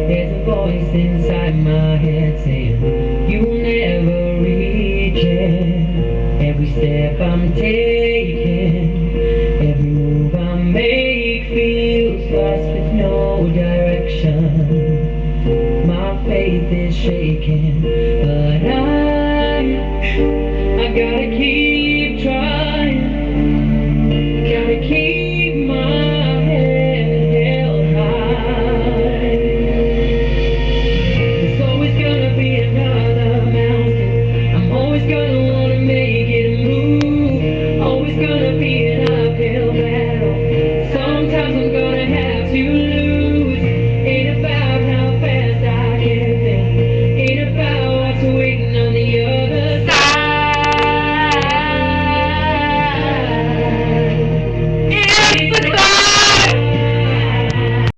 There's a voice inside my head saying you'll never reach it. Every step I'm taking, every move I make feels lost with no direction. My faith is shaking, but